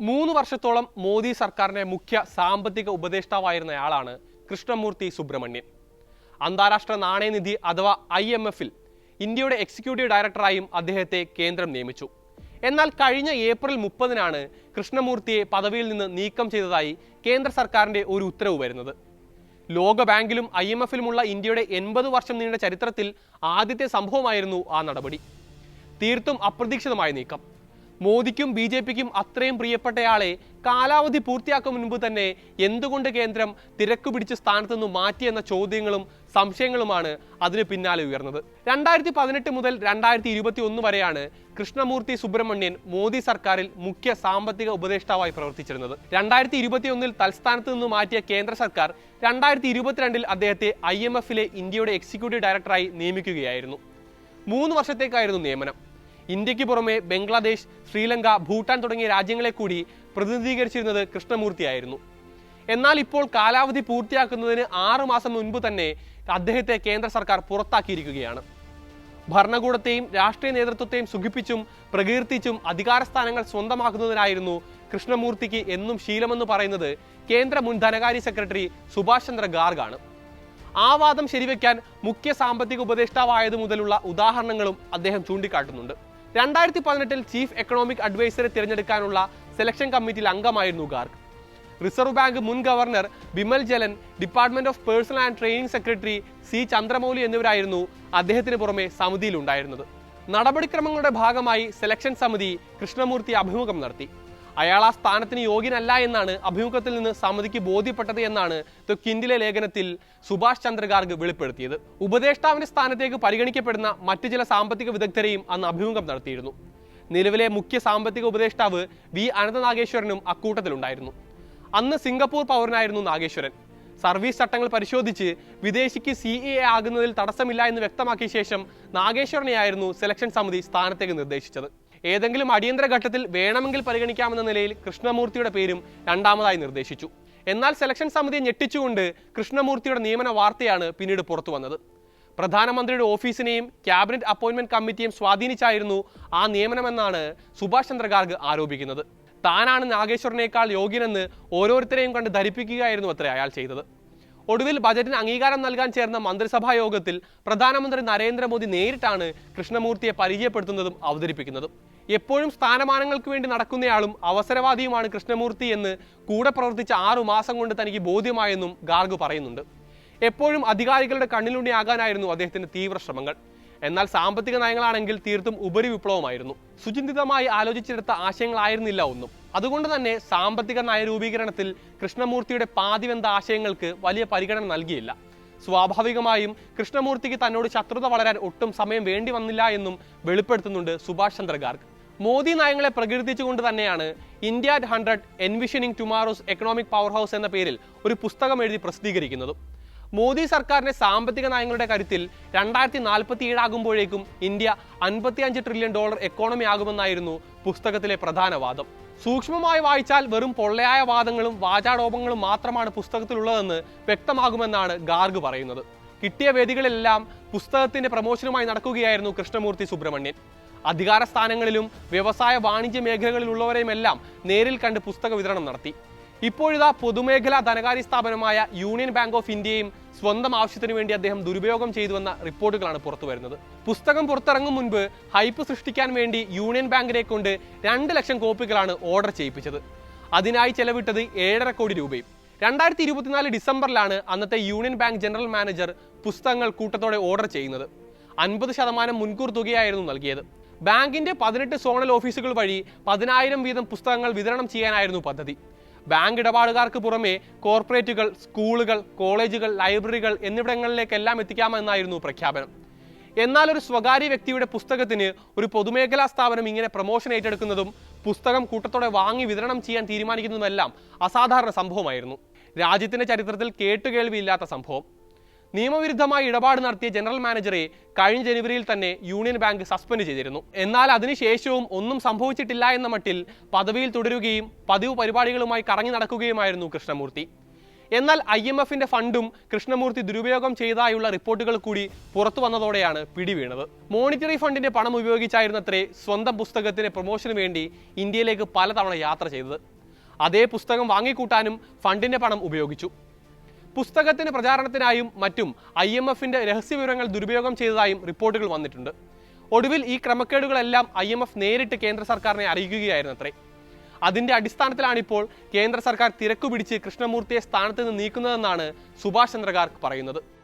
3 വർഷത്തോളം മോദി സർക്കാരിന്റെ മുഖ്യ സാമ്പത്തിക ഉപദേഷ്ടാവായിരുന്നയാളാണ് കൃഷ്ണമൂർത്തി സുബ്രഹ്മണ്യൻ. അന്താരാഷ്ട്ര നാണയനിധി അഥവാ IMFൽ ഇന്ത്യയുടെ എക്സിക്യൂട്ടീവ് ഡയറക്ടറായും അദ്ദേഹത്തെ കേന്ദ്രം നിയമിച്ചു. എന്നാൽ കഴിഞ്ഞ ഏപ്രിൽ 30-നാണ് കൃഷ്ണമൂർത്തിയെ പദവിയിൽ നിന്ന് നീക്കം ചെയ്തതായി കേന്ദ്ര സർക്കാരിന്റെ ഒരു ഉത്തരവ് വരുന്നത്. ലോകബാങ്കിലും IMFലുമുള്ള ഇന്ത്യയുടെ 80 വർഷം നീണ്ട ചരിത്രത്തിൽ ആദ്യത്തെ സംഭവമായിരുന്നു ആ നടപടി. തീർത്തും അപ്രതീക്ഷിതമായ നീക്കം. മോദിക്കും BJPക്കും അത്രയും പ്രിയപ്പെട്ടയാളെ കാലാവധി പൂർത്തിയാക്കും മുൻപ് തന്നെ എന്തുകൊണ്ട് കേന്ദ്രം തിരക്ക് പിടിച്ച സ്ഥാനത്ത് നിന്ന് മാറ്റിയെന്ന ചോദ്യങ്ങളും സംശയങ്ങളുമാണ് അതിന് പിന്നാലെ ഉയർന്നത്. 2018 മുതൽ 2021 വരെയാണ് കൃഷ്ണമൂർത്തി സുബ്രഹ്മണ്യൻ മോദി സർക്കാരിൽ മുഖ്യ സാമ്പത്തിക ഉപദേഷ്ടാവായി പ്രവർത്തിച്ചിരുന്നത്. 2021-ൽ തൽസ്ഥാനത്ത് നിന്ന് മാറ്റിയ കേന്ദ്ര സർക്കാർ 2022-ൽ അദ്ദേഹത്തെ IMFലെ ഇന്ത്യയുടെ എക്സിക്യൂട്ടീവ് ഡയറക്ടറായി നിയമിക്കുകയായിരുന്നു. 3 വർഷത്തേക്കായിരുന്നു നിയമനം. ഇന്ത്യക്ക് പുറമെ ബംഗ്ലാദേശ്, ശ്രീലങ്ക, ഭൂട്ടാൻ തുടങ്ങിയ രാജ്യങ്ങളെ കൂടി പ്രതിനിധീകരിച്ചിരുന്നത് കൃഷ്ണമൂർത്തിയായിരുന്നു. എന്നാൽ ഇപ്പോൾ കാലാവധി പൂർത്തിയാക്കുന്നതിന് 6 മാസം മുൻപ് തന്നെ അദ്ദേഹത്തെ കേന്ദ്ര സർക്കാർ പുറത്താക്കിയിരിക്കുകയാണ്. ഭരണകൂടത്തെയും രാഷ്ട്രീയ നേതൃത്വത്തെയും സുഖിപ്പിച്ചും പ്രകീർത്തിച്ചും അധികാരസ്ഥാനങ്ങൾ സ്വന്തമാക്കുന്നതിനായിരുന്നു കൃഷ്ണമൂർത്തിക്ക് എന്നും ശീലമെന്ന് പറയുന്നത് കേന്ദ്ര മുൻ ധനകാര്യ സെക്രട്ടറി സുഭാഷ് ചന്ദ്ര ഗാർഗാണ്. ആ വാദം ശരിവെക്കാൻ മുഖ്യ സാമ്പത്തിക ഉപദേഷ്ടാവായതു മുതലുള്ള ഉദാഹരണങ്ങളും അദ്ദേഹം ചൂണ്ടിക്കാട്ടുന്നുണ്ട്. 2018-ൽ ചീഫ് എക്കണോമിക് അഡ്വൈസറെ തിരഞ്ഞെടുക്കാനുള്ള സെലക്ഷൻ കമ്മിറ്റിയിൽ അംഗമായിരുന്നു ഗാർഗ്. റിസർവ് ബാങ്ക് മുൻ governor Bimal Jalan, department of personnel and training secretary C Chandramouli എന്നിവരായിരുന്നു അദ്ദേഹത്തിന് പുറമെ സമിതിയിൽ ഉണ്ടായിരുന്നത്. നടപടിക്രമങ്ങളുടെ ഭാഗമായി സെലക്ഷൻ സമിതി കൃഷ്ണമൂർത്തി അഭിമുഖം നടത്തി. അയാൾ ആ സ്ഥാനത്തിന് യോഗ്യനല്ല എന്നാണ് അഭിമുഖത്തിൽ നിന്ന് സമിതിക്ക് ബോധ്യപ്പെട്ടത് എന്നാണ് ദ കിൻഡിലെ ലേഖനത്തിൽ സുഭാഷ് ചന്ദ്ര ഗാർഗ് വെളിപ്പെടുത്തിയത്. ഉപദേഷ്ടാവിന്റെ സ്ഥാനത്തേക്ക് പരിഗണിക്കപ്പെടുന്ന മറ്റു ചില സാമ്പത്തിക വിദഗ്ധരെയും അന്ന് അഭിമുഖം നടത്തിയിരുന്നു. നിലവിലെ മുഖ്യ സാമ്പത്തിക ഉപദേഷ്ടാവ് V അനന്തനാഗേശ്വരനും അക്കൂട്ടത്തിലുണ്ടായിരുന്നു. അന്ന് സിംഗപ്പൂർ പൗരനായിരുന്നു നാഗേശ്വരൻ. സർവീസ് ചട്ടങ്ങൾ പരിശോധിച്ച് വിദേശിക്ക് CA ആകുന്നതിൽ തടസ്സമില്ല എന്ന് വ്യക്തമാക്കിയ ശേഷം നാഗേശ്വരനെയായിരുന്നു സെലക്ഷൻ സമിതി സ്ഥാനത്തേക്ക് നിർദ്ദേശിച്ചത്. ഏതെങ്കിലും അടിയന്തര ഘട്ടത്തിൽ വേണമെങ്കിൽ പരിഗണിക്കാമെന്ന നിലയിൽ കൃഷ്ണമൂർത്തിയുടെ പേരും രണ്ടാമതായി നിർദ്ദേശിച്ചു. എന്നാൽ സെലക്ഷൻ സമിതിയെ ഞെട്ടിച്ചുകൊണ്ട് കൃഷ്ണമൂർത്തിയുടെ നിയമന വാർത്തയാണ് പിന്നീട് പുറത്തു വന്നത്. പ്രധാനമന്ത്രിയുടെ ഓഫീസിനെയും ക്യാബിനറ്റ് അപ്പോയിന്റ്മെന്റ് കമ്മിറ്റിയും സ്വാധീനിച്ചായിരുന്നു ആ നിയമനമെന്നാണ് സുഭാഷ് ചന്ദ്ര ഗാർഗ് ആരോപിക്കുന്നത്. താനാണ് നാഗേശ്വരനേക്കാൾ യോഗ്യനെന്ന് ഓരോരുത്തരെയും കണ്ട് ധരിപ്പിക്കുകയായിരുന്നു അത്രേ അയാൾ ചെയ്തത്. ഒടുവിൽ ബജറ്റിന് അംഗീകാരം നൽകാൻ ചേർന്ന മന്ത്രിസഭാ യോഗത്തിൽ പ്രധാനമന്ത്രി നരേന്ദ്രമോദി നേരിട്ടാണ് കൃഷ്ണമൂർത്തിയെ പരിചയപ്പെടുത്തുന്നതും അവതരിപ്പിക്കുന്നതും. എപ്പോഴും സ്ഥാനമാനങ്ങൾക്ക് വേണ്ടി നടക്കുന്നയാളും അവസരവാദിയുമാണ് കൃഷ്ണമൂർത്തി എന്ന് കൂടെ പ്രവർത്തിച്ച 6 മാസം കൊണ്ട് തനിക്ക് ബോധ്യമായെന്നും ഗാർഗ് പറയുന്നുണ്ട്. എപ്പോഴും അധികാരികളുടെ കണ്ണിലുണ്ണിയാകാനായിരുന്നു അദ്ദേഹത്തിന്റെ തീവ്ര ശ്രമങ്ങൾ. എന്നാൽ സാമ്പത്തിക നയങ്ങളാണെങ്കിൽ തീർത്തും ഉപരിവിപ്ലവമായിരുന്നു. സുചിന്തിതമായി ആലോചിച്ചെടുത്ത ആശയങ്ങളായിരുന്നില്ല ഒന്നും. അതുകൊണ്ട് തന്നെ സാമ്പത്തിക നയരൂപീകരണത്തിൽ കൃഷ്ണമൂർത്തിയുടെ പാതിവെന്ത ആശയങ്ങൾക്ക് വലിയ പരിഗണന നൽകിയില്ല. സ്വാഭാവികമായും കൃഷ്ണമൂർത്തിക്ക് തന്നോട് ശത്രുത വളരാൻ ഒട്ടും സമയം വേണ്ടി വന്നില്ല എന്നും വെളിപ്പെടുത്തുന്നുണ്ട് സുഭാഷ് ചന്ദ്ര ഗാർഗ്. മോദി നയങ്ങളെ പ്രകീർത്തിച്ചുകൊണ്ട് തന്നെയാണ് India at 100 എൻവിഷനിങ് tomorrow's economic power house എന്ന പേരിൽ ഒരു പുസ്തകം എഴുതി പ്രസിദ്ധീകരിക്കുന്നത്. മോദി സർക്കാരിന്റെ സാമ്പത്തിക നയങ്ങളുടെ കരുത്തിൽ 2047 ആകുമ്പോഴേക്കും ഇന്ത്യ $55 ട്രില്യൺ എക്കോണമി ആകുമെന്നായിരുന്നു പുസ്തകത്തിലെ പ്രധാന വാദം. സൂക്ഷ്മമായി വായിച്ചാൽ വെറും പൊള്ളയായ വാദങ്ങളും വാചാടോപങ്ങളും മാത്രമാണ് പുസ്തകത്തിലുള്ളതെന്ന് വ്യക്തമാകുമെന്നാണ് ഗാർഗ് പറയുന്നത്. കിട്ടിയ വേദികളിലെല്ലാം പുസ്തകത്തിന്റെ പ്രമോഷനുമായി നടക്കുകയായിരുന്നു കൃഷ്ണമൂർത്തി സുബ്രഹ്മണ്യൻ. അധികാര സ്ഥാനങ്ങളിലും വ്യവസായ വാണിജ്യ മേഖലകളിലുള്ളവരെയുമെല്ലാം നേരിൽ കണ്ട് പുസ്തക വിതരണം നടത്തി. ഇപ്പോഴിതാ പൊതുമേഖലാ ധനകാര്യ സ്ഥാപനമായ യൂണിയൻ ബാങ്ക് ഓഫ് ഇന്ത്യയും സ്വന്തം ആവശ്യത്തിനു വേണ്ടി അദ്ദേഹം ദുരുപയോഗം ചെയ്തുവെന്ന റിപ്പോർട്ടുകളാണ് പുറത്തു വരുന്നത്. പുസ്തകം പുറത്തിറങ്ങും മുൻപ് ഹൈപ്പ് സൃഷ്ടിക്കാൻ വേണ്ടി യൂണിയൻ ബാങ്കിനെ കൊണ്ട് 2 ലക്ഷം കോപ്പികളാണ് ഓർഡർ ചെയ്യിപ്പിച്ചത്. അതിനായി ചെലവിട്ടത് 7.5 കോടി രൂപയും. 2024 ഡിസംബറിലാണ് അന്നത്തെ യൂണിയൻ ബാങ്ക് ജനറൽ മാനേജർ പുസ്തകങ്ങൾ കൂട്ടത്തോടെ ഓർഡർ ചെയ്യുന്നത്. 50% മുൻകൂർ തുകയായിരുന്നു നൽകിയത്. ബാങ്കിന്റെ 18 സോണൽ ഓഫീസുകൾ വഴി 10,000 വീതം പുസ്തകങ്ങൾ വിതരണം ചെയ്യാനായിരുന്നു പദ്ധതി. ബാങ്ക് ഇടപാടുകാർക്ക് പുറമെ കോർപ്പറേറ്റുകൾ, സ്കൂളുകൾ, കോളേജുകൾ, ലൈബ്രറികൾ എന്നിവിടങ്ങളിലേക്കെല്ലാം എത്തിക്കാമെന്നായിരുന്നു പ്രഖ്യാപനം. എന്നാൽ ഒരു സ്വകാര്യ വ്യക്തിയുടെ പുസ്തകത്തിന് ഒരു പൊതുമേഖലാ സ്ഥാപനം ഇങ്ങനെ പ്രമോഷൻ ഏറ്റെടുക്കുന്നതും പുസ്തകം കൂട്ടത്തോടെ വാങ്ങി വിതരണം ചെയ്യാൻ തീരുമാനിക്കുന്നതുമെല്ലാം അസാധാരണ സംഭവമായിരുന്നു. രാജ്യത്തിന്റെ ചരിത്രത്തിൽ കേട്ടുകേൾവിയില്ലാത്ത സംഭവം. നിയമവിരുദ്ധമായി ഇടപാട് നടത്തിയ ജനറൽ മാനേജറെ കഴിഞ്ഞ ജനുവരിയിൽ തന്നെ യൂണിയൻ ബാങ്ക് സസ്പെൻഡ് ചെയ്തിരുന്നു. എന്നാൽ അതിനുശേഷവും ഒന്നും സംഭവിച്ചിട്ടില്ല എന്ന മട്ടിൽ പദവിയിൽ തുടരുകയും പതിവ് പരിപാടികളുമായി കറങ്ങി നടക്കുകയുമായിരുന്നു കൃഷ്ണമൂർത്തി. എന്നാൽ IMFന്റെ ഫണ്ടും കൃഷ്ണമൂർത്തി ദുരുപയോഗം ചെയ്തതായുള്ള റിപ്പോർട്ടുകൾ കൂടി പുറത്തു വന്നതോടെയാണ് പിടിവീണത്. മോണിറ്ററി ഫണ്ടിന്റെ പണം ഉപയോഗിച്ചായിരുന്നത്രേ സ്വന്തം പുസ്തകത്തിന്റെ പ്രൊമോഷന് വേണ്ടി ഇന്ത്യയിലേക്ക് പലതവണ യാത്ര ചെയ്തത്. അതേ പുസ്തകം വാങ്ങിക്കൂട്ടാനും ഫണ്ടിന്റെ പണം ഉപയോഗിച്ചു. പുസ്തകത്തിന് പ്രചാരണത്തിനായും മറ്റും IMFന്റെ രഹസ്യവിവരങ്ങൾ ദുരുപയോഗം ചെയ്തതായും റിപ്പോർട്ടുകൾ വന്നിട്ടുണ്ട്. ഒടുവിൽ ഈ ക്രമക്കേടുകളെല്ലാം IMF നേരിട്ട് കേന്ദ്ര സർക്കാരിനെ അറിയിക്കുകയായിരുന്നത്രേ. അതിന്റെ അടിസ്ഥാനത്തിലാണിപ്പോൾ കേന്ദ്ര സർക്കാർ തിരക്കുപിടിച്ച് കൃഷ്ണമൂർത്തിയെ സ്ഥാനത്ത് നിന്ന് നീക്കുന്നതെന്നാണ് സുഭാഷ് ചന്ദ്ര ഗാർഗ് പറയുന്നത്.